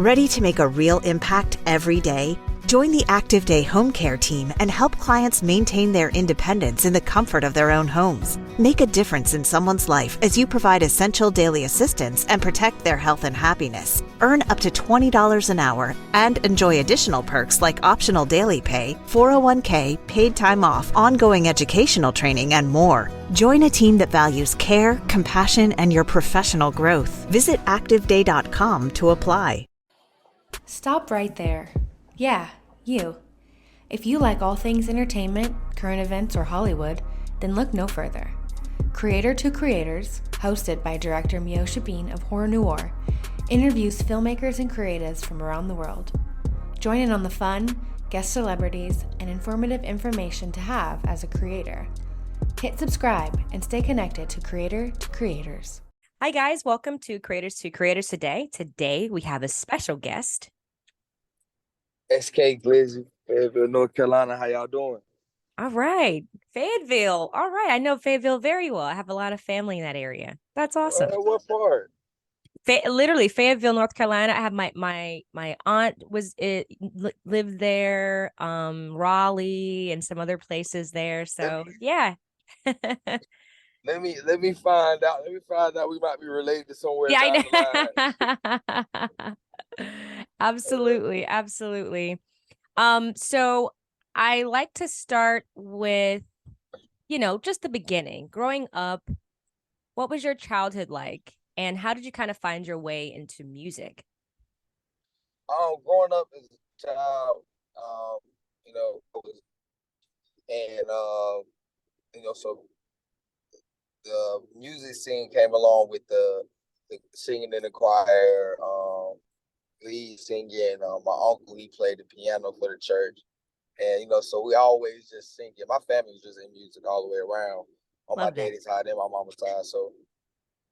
Ready to make a real impact every day? Join the Active Day Home Care team and help clients maintain their independence in the comfort of their own homes. Make a difference in someone's life as you provide essential daily assistance and protect their health and happiness. Earn up to $20 an hour and enjoy additional perks like optional daily pay, 401k, paid time off, ongoing educational training, and more. Join a team that values care, compassion, and your professional growth. Visit activeday.com to apply. Stop right there. Yeah, you. If you like all things entertainment, current events, or Hollywood, then look no further. Creator to Creators, hosted by director Meosha of Horror Noir, interviews filmmakers and creatives from around the world. Join in on the fun, guest celebrities, and informative information to have as a creator. Hit subscribe and stay connected to Creator to Creators. Hi guys, welcome to Creators to Creators today. Today we have a special guest. SKGLIZZII, Fayetteville, North Carolina. How y'all doing? All right, Fayetteville. All right, I know Fayetteville very well. I have a lot of family in that area. That's awesome. What part? Literally Fayetteville, North Carolina. I have my aunt lived there, Raleigh and some other places there. So yeah. Let me find out. Let me find out. We might be related somewhere. Yeah, I know. Absolutely, absolutely. So I like to start with, just the beginning. Growing up, what was your childhood like, and how did you kind of find your way into music? Growing up as a child, so the music scene came along with the singing in the choir, lead singing. My uncle, he played the piano for the church. And, so we always just singing. My family was just in music all the way around on my daddy's side and my mama's side. So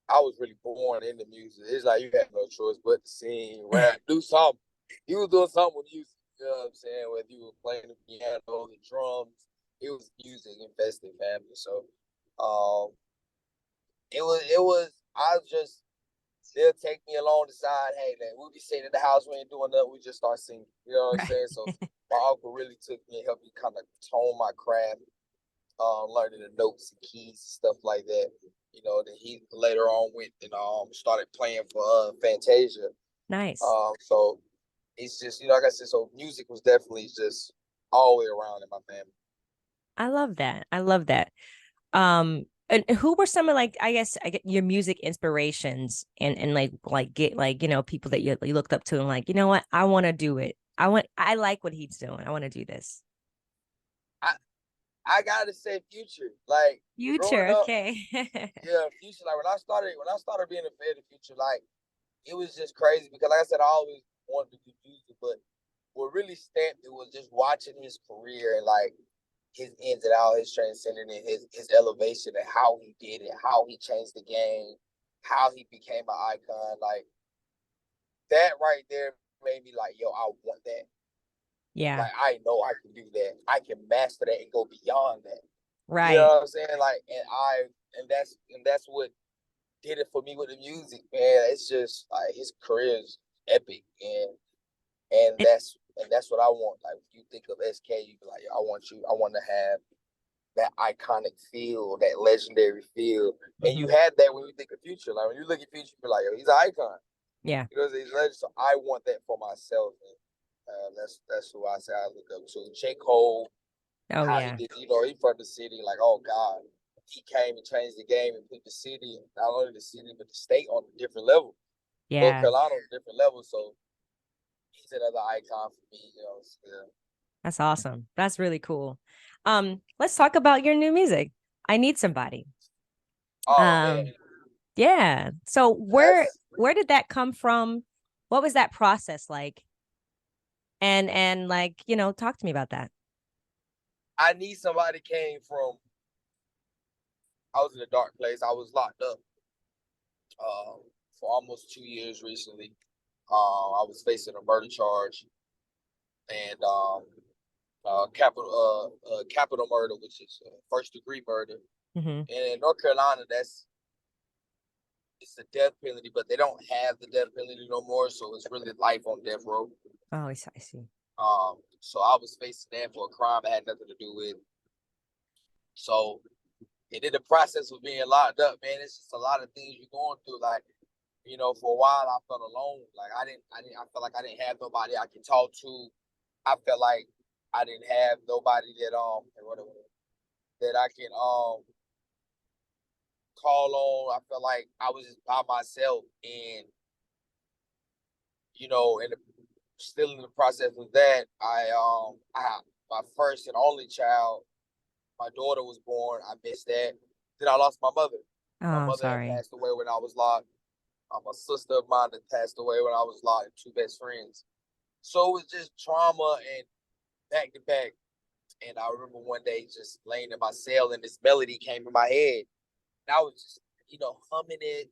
I was really born into music. It's like you had no choice but to sing, rap, do something. He was doing something with music, you know what I'm saying? Whether you were playing the piano, the drums, it was music infested family. So they'll take me along the side. Hey, man, we'll be sitting in the house, we ain't doing nothing, we just start singing. You know what I'm saying? So my uncle really took me and helped me kind of tone my craft, learning the notes and keys, stuff like that. Then he later on went and started playing for Fantasia. Nice. So it's just, like I said, so music was definitely just all the way around in my family. I love that. I love that. And who were some of I get your music inspirations and people that you looked up to and like, you know what, I want to do it. I like what he's doing. I want to do this. I gotta say Future. Future, okay. Yeah, Future. When I started being a fan of Future, it was just crazy because like I said, I always wanted to do music, but what really stamped it was just watching his career and his ins and outs, his transcending, and his elevation, and how he did it, how he changed the game, how he became an icon. That right there made me yo, I want that. Yeah. I know I can do that. I can master that and go beyond that. Right. You know what I'm saying? And that's what did it for me with the music, man. It's just his career is epic, and that's what I want. If you think of SK, you be like, I want to have that iconic feel, that legendary feel. Mm-hmm. And you had that when you think of Future. When you look at Future, you be like, yo, he's an icon. Yeah. Because he's legend. So I want that for myself. And that's who I say I look up to. J. Cole. Oh, yeah. He did, he from the city, oh God. He came and changed the game and put the city, not only the city, but the state on a different level. Yeah. North Carolina on a different level. So he's another icon for me, Yeah. That's awesome. That's really cool. Let's talk about your new music. I Need Somebody. Oh, man. Yeah. So where did that come from? What was that process like? And talk to me about that. I Need Somebody came from, I was in a dark place. I was locked up for almost 2 years recently. I was facing a murder charge and capital murder, which is first degree murder. Mm-hmm. And in North Carolina, it's a death penalty, but they don't have the death penalty no more. So it's really life on death row. Oh, I see. So I was facing that for a crime I had nothing to do with. So, and in the process of being locked up, man, it's just a lot of things you're going through. Like, you know, for a while I felt alone. Like I felt like I didn't have nobody I could talk to. I felt like I didn't have nobody that that I can call on. I felt like I was just by myself, and you know, and still in the process of that, I my first and only child, my daughter was born. I missed that. Then I lost my mother. Oh, My I'm mother had sorry. passed away when I was locked. A sister of mine that passed away when I was locked, and two best friends. So it was just trauma and back to back. And I remember one day just laying in my cell and this melody came in my head. And I was just, you know, humming it,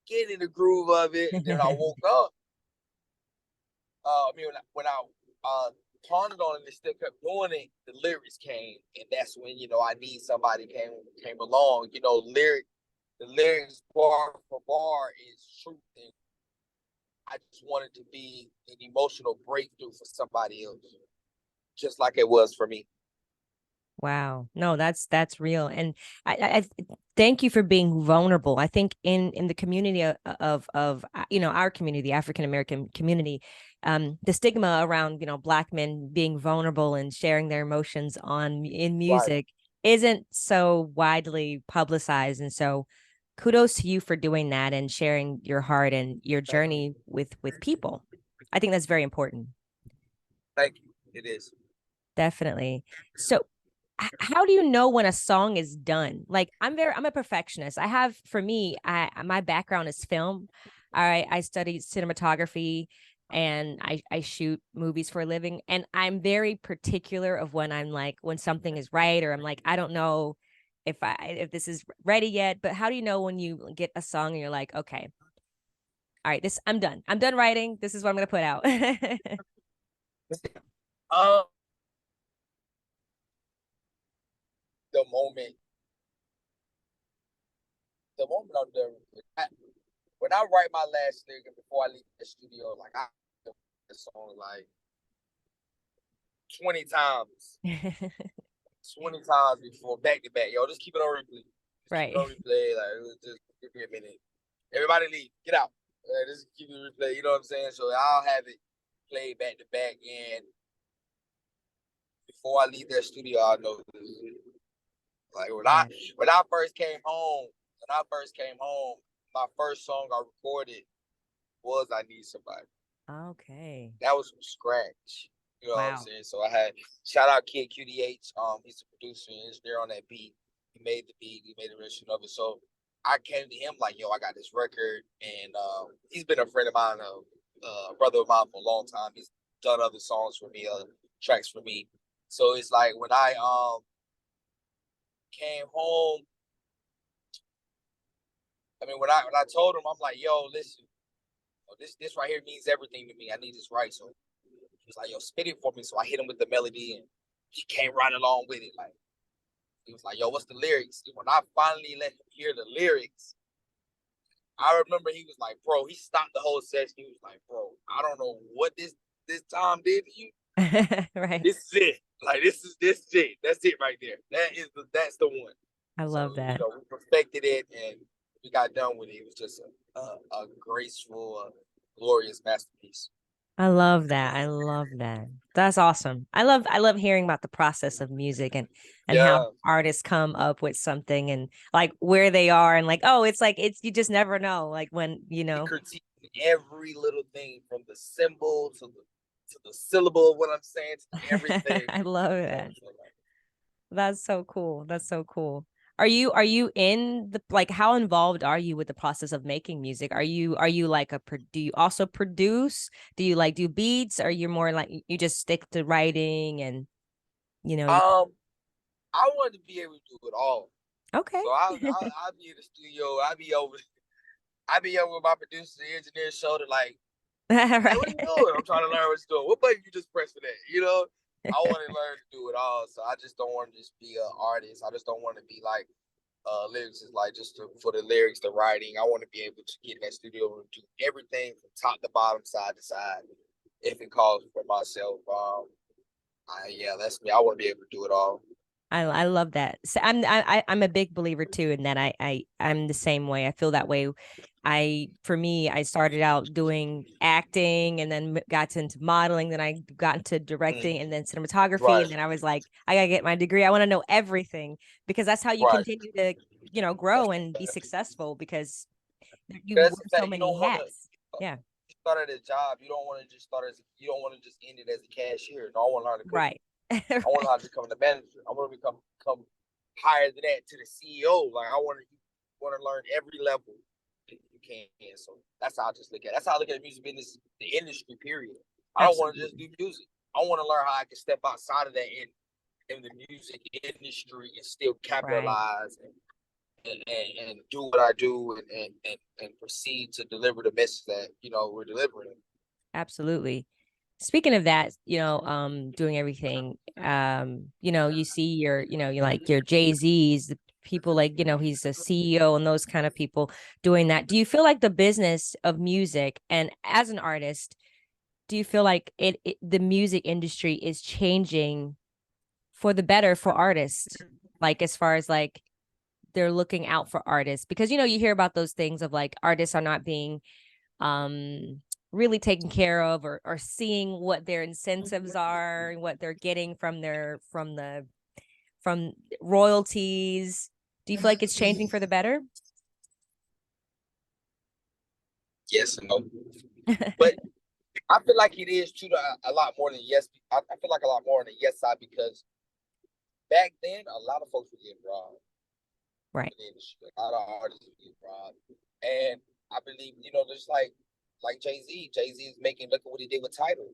getting in the groove of it. And then when I woke up, when I pondered on it and still kept doing it, the lyrics came. And that's when, you know, I Need Somebody came along. You know, the lyrics bar for bar is truth. And I just wanted to be an emotional breakthrough for somebody else, just like it was for me. Wow. No, that's real. And I thank you for being vulnerable. I think in the community of you know, our community, the African American community, the stigma around, you know, Black men being vulnerable and sharing their emotions in Right. music isn't so widely publicized. And so kudos to you for doing that and sharing your heart and your Thank you. journey with people. I think that's very important. Thank you. It is. Definitely. So how do you know when a song is done? Like I'm a perfectionist. For me, my background is film. I studied cinematography and I shoot movies for a living. And I'm very particular of when something is right, or I'm like, I don't know if this is ready yet. But how do you know when you get a song and you're like, okay, all right, I'm done. I'm done writing. This is what I'm gonna put out. Um, the moment, I'm done. When I write my last lyric and before I leave the studio, like I the song like 20 times. 20 times before back to back. Yo, just keep it on replay. Just keep it Right. on replay. Like just give me a minute. Everybody leave. Get out. Just keep it replay. You know what I'm saying? So I'll have it played back to back, and before I leave that studio, I know this is it. Like when I first came home, my first song I recorded was "I Need Somebody." Okay. That was from scratch. You know what I'm Wow. saying? So I had shout out Kid QDH. He's the producer and engineer on that beat. He made the beat. He made the rendition of it. So I came to him like, yo, I got this record, and he's been a friend of mine, a brother of mine for a long time. He's done other songs for me, tracks for me. So it's like when I came home, when I told him, I'm like, yo, listen, this right here means everything to me. I need this right. So he was like, yo, spit it for me. So I hit him with the melody, and he came right along with it. Like, he was like, yo, what's the lyrics? And when I finally let him hear the lyrics, I remember he was like, bro, he stopped the whole session. He was like, bro, I don't know what this time did to you. Right. This is it. Like, this is it. That's it right there. That's the one. I love So, you that. know, we perfected it and we got done with it. It was just a graceful, glorious masterpiece. I love that. I love that. That's awesome. I love hearing about the process of music and how Yeah. artists come up with something and like where they are and like, oh, it's you just never know. Like when, you know. Critique every little thing from the symbol to the syllable of what I'm saying to everything. I love that. That's so cool. That's so cool. Are you in the like how involved are you with the process of making music? Are you like do you also produce? Do you like do beats? Or you're more like you just stick to writing and you know I wanted to be able to do it all. okay. So I'll be in the studio. I be over with my producer, the engineer shoulder, like, hey, what are you Right. doing? I'm trying to learn what you're doing. What button you just press for that? You know, I want to learn to do it all. So I just don't want to just be an artist. I just don't want to be like lyrics is like just for the lyrics, the writing. I want to be able to get in that studio and do everything from top to bottom, side to side, if it calls for myself. Yeah, that's me. I want to be able to do it all. I love that. So I'm a big believer too in that. I'm the same way. I feel that way. For me, I started out doing acting and then got into modeling. Then I got into directing and then cinematography. Right. And then I was like, I gotta get my degree. I want to know everything because that's how you Right. continue to, grow and be successful because you wear That's the so thing. You many don't want hats. Yeah. to start at a job. You don't want to just start as. You don't want to just end it as a cashier. No, I want to learn the cooking. Right. I want to learn how to become the manager. I want to become higher than that to the CEO. Like I want to learn every level you can. So that's how I just look at it. That's how I look at the music business, the industry, period. I don't want to just do music. I want to learn how I can step outside of that in the music industry and still capitalize and do what I do and proceed to deliver the message that we're delivering. Absolutely. Speaking of that, doing everything, you see you like your Jay-Z's, the people like, he's a CEO and those kind of people doing that. Do you feel like the business of music and as an artist, do you feel like the music industry is changing for the better for artists? Like as far as like they're looking out for artists because you hear about those things of like artists are not being really taken care of or seeing what their incentives are and what they're getting from from royalties. Do you feel like it's changing for the better? Yes and no. But I feel like it is too a lot more than yes. I feel like a lot more on the yes side because back then a lot of folks were getting robbed. Right. A lot of artists were getting robbed. And I believe, just like Jay-Z. Jay-Z is making, look at what he did with Tidal.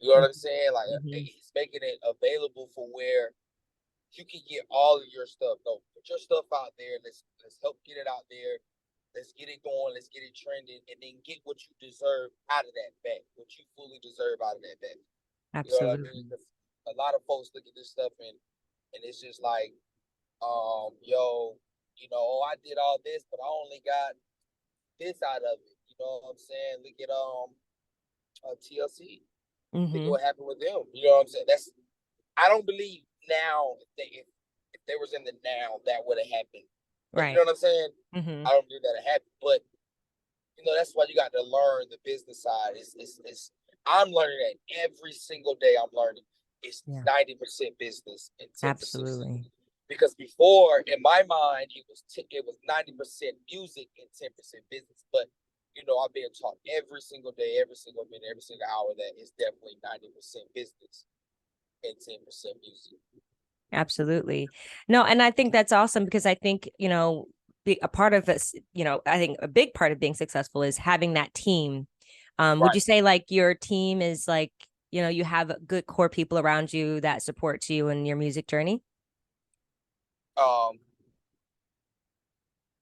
You know what I'm saying? Like he's making it available for where you can get all of your stuff. No, put your stuff out there. Let's help get it out there. Let's get it going. Let's get it trending, and then get what you deserve out of that back. What you fully deserve out of that back. You know what I Absolutely. mean? A lot of folks look at this stuff and it's just like, yo, oh, I did all this, but I only got this out of it. You know what I'm saying? Look at TLC. Look at what happened with them. You know what I'm saying? I don't believe now if they was in the now that would have happened. Right. You know what I'm saying? I don't believe that happened. But that's why you got to learn the business side. I'm learning that every single day. I'm learning. It's 90% business and 10% absolutely. Because before, in my mind, it was 90% music and 10% business. But I'm being taught every single day, every single minute, every single hour that it's definitely 90% business and 10% music. Absolutely. No, and I think that's awesome because I think, a part of this, I think a big part of being successful is having that team. Would you say like your team is like, you have good core people around you that support you in your music journey?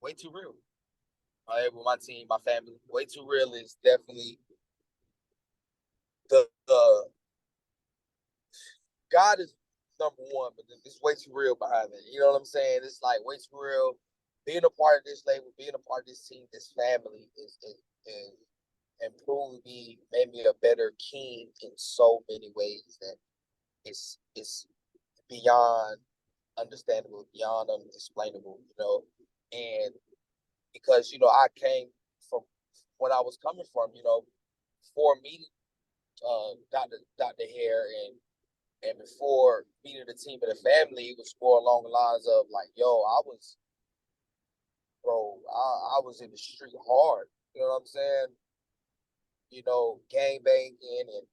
Way Too Real. With my team, my family, Way Too Real is definitely the God is number one, but it's Way Too Real behind it. You know what I'm saying? It's like Way Too Real. Being a part of this label, being a part of this team, this family is improved me, made me a better king in so many ways that it's beyond understandable, beyond unexplainable, and because I came from when I was coming from, before meeting Dr. Hare and before meeting the team and the family, it was more along the lines of like, yo, I was in the street hard. You know what I'm saying? Gang banging and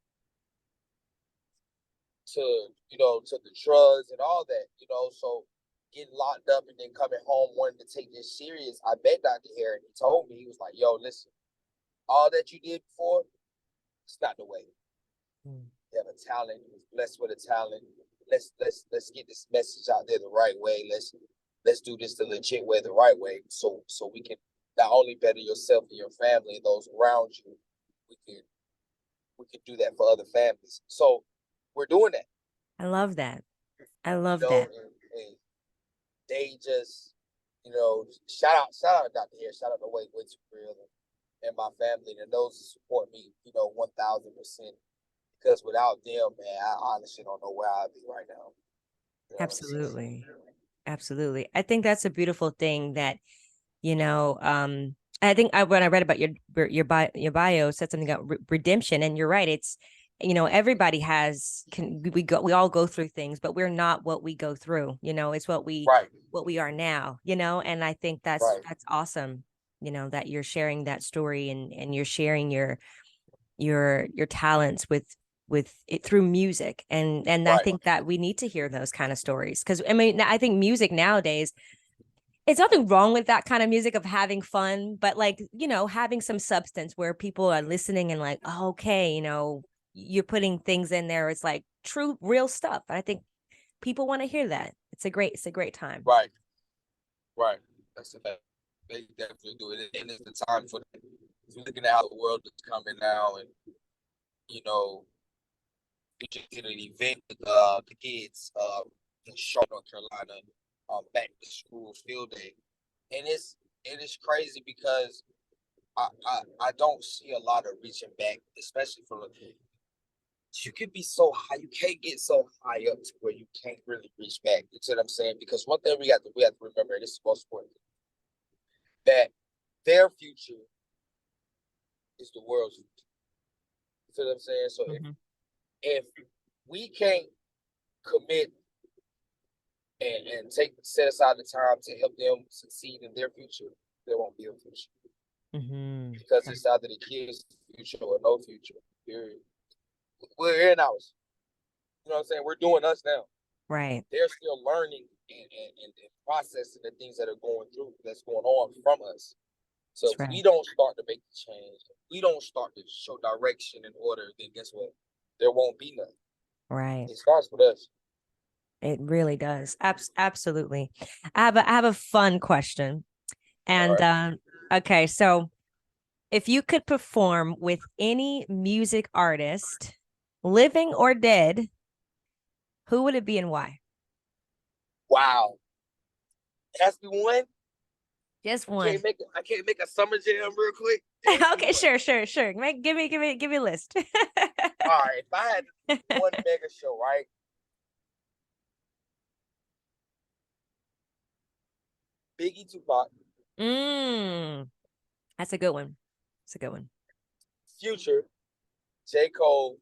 to the drugs and all that, so getting locked up and then coming home wanting to take this serious. I met Dr. Hare and he told me, he was like, yo, listen, all that you did before, it's not the way. You have a talent, you was blessed with a talent. Let's get this message out there the right way. Let's do this the legit way, the right way, so we can not only better yourself and your family and those around you, we can do that for other families. So we're doing that. I love that. I love that. And they just You know, shout out Dr. Harris, shout out to Way Too Real and my family and those who support me, you know, 1000%. Because without them, man, I honestly don't know where I'd be right now. You know what I'm saying? Absolutely. Absolutely. I think that's a beautiful thing that, you know, I think when I read about your bio said something about redemption, and you're right. It's, you know, everybody we all go through things, but we're not what we go through. You know, it's Right, what we are now. You know, and I think right, that's awesome. You know, that you're sharing that story, and you're sharing your talents with it through music, and I right, think that we need to hear those kind of stories, because I mean, I think music nowadays, it's nothing wrong with that kind of music of having fun, but like, you know, having some substance where people are listening and like, oh, okay, you know, you're putting things in there, it's like true real stuff, and I think people want to hear that. It's a great time. right, right. That's the fact. They definitely do it, and it's the time for that. If you're looking at how the world is coming now, and you know, we just did an event with the kids in Charlotte, North Carolina, back to school field day, and it is crazy because I don't see a lot of reaching back, especially from you can be so high, you can't get so high up to where you can't really reach back. You see what I'm saying? Because one thing we have to remember, and this is most important, that their future is the world's future. You see what I'm saying? So Mm-hmm. if we can't commit and set aside the time to help them succeed in their future, there won't be a future. Mm-hmm. Because it's either the kids' future or no future. Period. We're in ours. You know what I'm saying? We're doing us now. Right. They're still learning and processing the things that are that's going on from us. So That's if we right. don't start to make the change, if we don't start to show direction and order, then guess what? There won't be nothing. Right. It starts with us. It really does. Absolutely. I have a fun question. All And right. okay, so if you could perform with any music artist, living or dead, who would it be and why? Wow. Ask me one. Just one. I can't make a summer jam real quick. Ask me Okay, one. sure. Give me a list. All right. If I had one mega show, right? Biggie, Tupac, Mm, that's a good one. That's a good one. Future, J. Cole,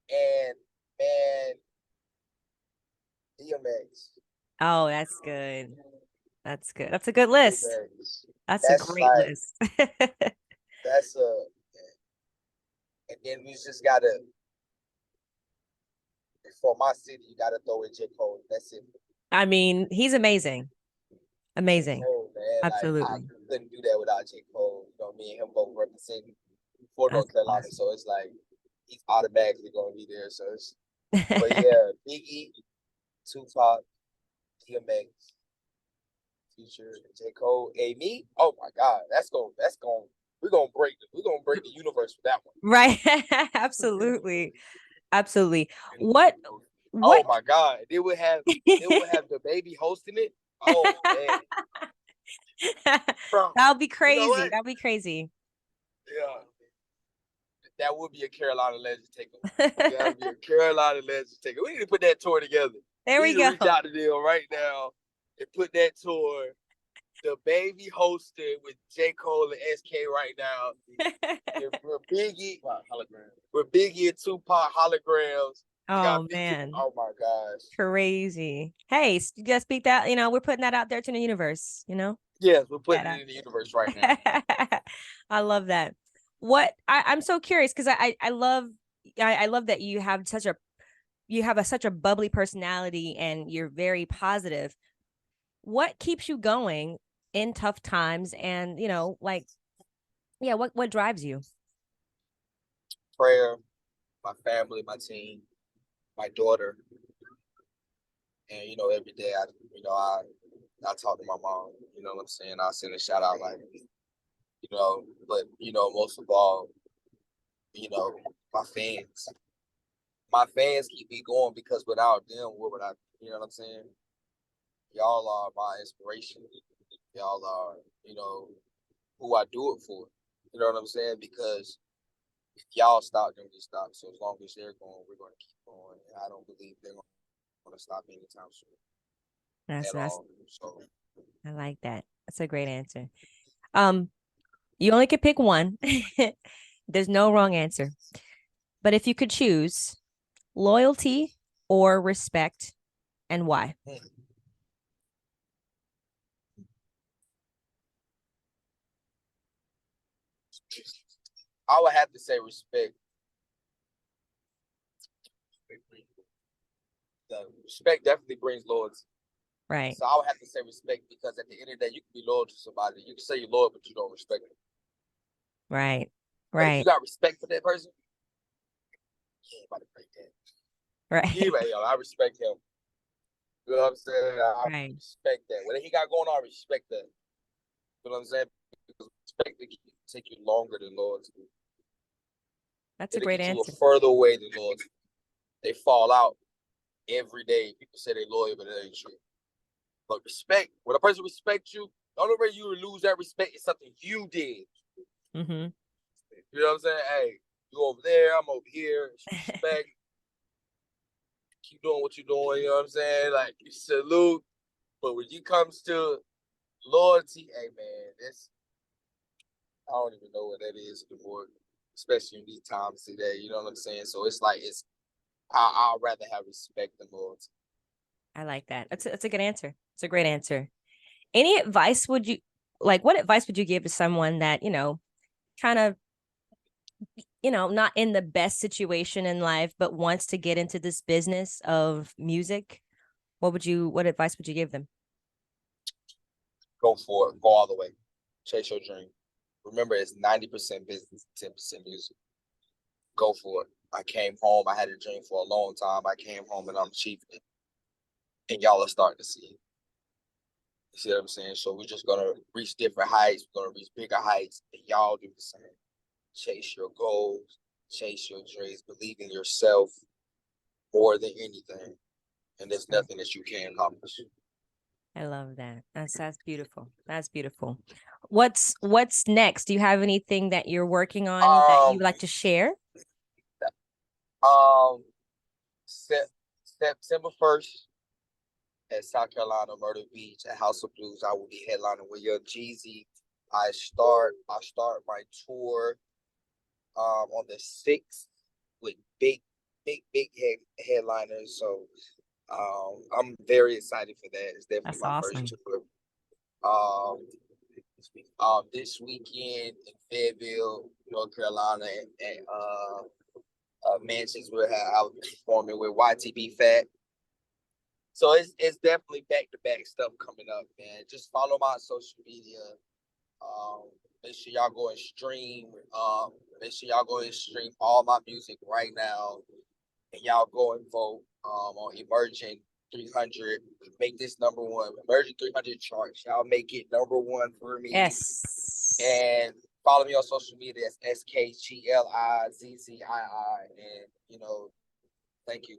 and man, DMX. Oh, that's good. That's good. That's a good list. DMX. That's a That's great like list. that's and then we just gotta for my city, you gotta throw in J. Cole. That's it. I mean, he's amazing. J. Amazing. Cole, man. Like I Absolutely. couldn't do that without J. Cole. You know, me and him both representing for That's North Carolina. awesome. So it's like he's automatically gonna be there. So it's but yeah, Biggie, Tupac, DMX, Future, J. Cole, me. Oh my God, that's going we're gonna break the universe with that one. Right. Absolutely. Absolutely. And, What oh what my God, they would have the baby hosting it. Oh man, bro, That'll be you know crazy. what? That'll be crazy. Yeah, that would be a Carolina Legends takeover. That would be a Carolina Legends takeover. We need to put that tour together. There We we need to reach go. out to them right now and put that tour. The baby hosted with J. Cole and SK right now. We're Biggie, we're Biggie and Tupac holograms. We got Oh Future. man. Oh my gosh. Crazy. Hey, you gotta speak that, we're putting that out there to the universe, Yes, we're that putting it in the universe right now. I love that. I'm so curious because I love that you have such a bubbly personality and you're very positive. What keeps you going in tough times, and like, yeah, what drives you? Prayer, my family, my team, my daughter, and every day I talk to my mom. You know what I'm saying? I send a shout out like but most of all, you know, my fans. My fans keep me going because without them, what would I? You know what I'm saying? Y'all are my inspiration. Y'all are, you know, who I do it for. You know what I'm saying? Because if y'all stop, then we stop. So as long as they're going, we're going to keep going. And I don't believe they're going to stop anytime soon That's at all. So I like that. That's a great answer. You only could pick one. There's no wrong answer. But if you could choose loyalty or respect, and why? I would have to say respect. The respect definitely brings loyalty. Right. So I would have to say respect because at the end of the day, you can be loyal to somebody. You can say you're loyal, but you don't respect them. Right. But if Right. you got respect for that person, you ain't about to break that. Right. Yo, I respect him. You know what I'm saying? I Right. respect that. Whatever he got going on, I respect that. You know what I'm saying? Because respect can take you longer than loyalty. That's a It'll great get you answer. a further away than loyalty. They fall out every day. People say they're loyal, but it ain't true. But respect, when a person respects you, the only way you lose that respect is something you did. Mm-hmm. You know what I'm saying? Hey, you over there, I'm over here. Respect. Keep doing what you're doing. You know what I'm saying? Like, you salute. But when it comes to loyalty, hey, man, I don't even know what that is anymore, especially in these times today. You know what I'm saying? So it's like, I'd rather have respect than loyalty. I like that. That's a good answer. It's a great answer. Any advice would you like? What advice would you give to someone that, kind of, not in the best situation in life, but wants to get into this business of music? What advice would you give them? Go for it. Go all the way. Chase your dream. Remember, it's 90% business, 10% music. Go for it. I came home. I had a dream for a long time. I came home and I'm achieving it. And y'all are starting to see it. You see what I'm saying? So we're just going to reach different heights. We're going to reach bigger heights. And y'all do the same. Chase your goals. Chase your dreams. Believe in yourself more than anything. And there's nothing that you can't accomplish. I love that. That's beautiful. That's beautiful. What's next? Do you have anything that you're working on that you would like to share? September 1st at South Carolina, Myrtle Beach at House of Blues, I will be headlining with Young Jeezy. I start my tour on the 6th with big headliners. So I'm very excited for that. It's definitely That's my awesome. first tour. This weekend in Fayetteville, North Carolina, and Mansions will have I'll be performing with YTB Fat. So it's definitely back to back stuff coming up, man. Just follow my social media. Make sure y'all go and stream. Make sure y'all go and stream all my music right now, and y'all go and vote on Emerging 300. Make this number one. Emerging 300 charts. Y'all make it number one for me. Yes. And follow me on social media. That's SKGLIZZII. And thank you.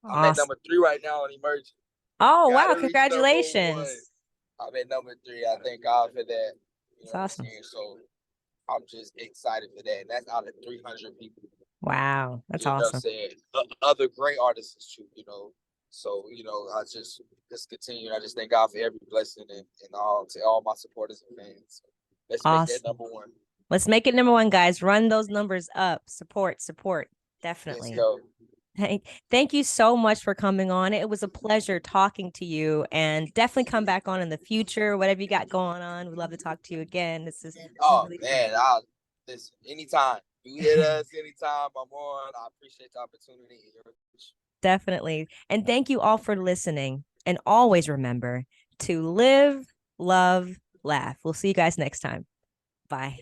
Awesome. I'm at number 3 right now on Emerging. Oh, wow. Gotta reach number Congratulations. 1. I'm at number 3. I thank God for that. That's awesome. So I'm just excited for that. And that's out of 300 people. Wow. That's You know what I'm awesome. saying? Other great artists too, So, I just continue. I just thank God for every blessing and all to all my supporters and fans. Let's make that Awesome. number 1. Let's make it number 1, guys. Run those numbers up. Support. Definitely. Let's go. Thank you so much for coming on. It was a pleasure talking to you, and definitely come back on in the future. Whatever you got going on, we'd love to talk to you again. This is really man, fun. listen, anytime. You hit us anytime. I'm on. I appreciate the opportunity. Definitely. And thank you all for listening. And always remember to live, love, laugh. We'll see you guys next time. Bye.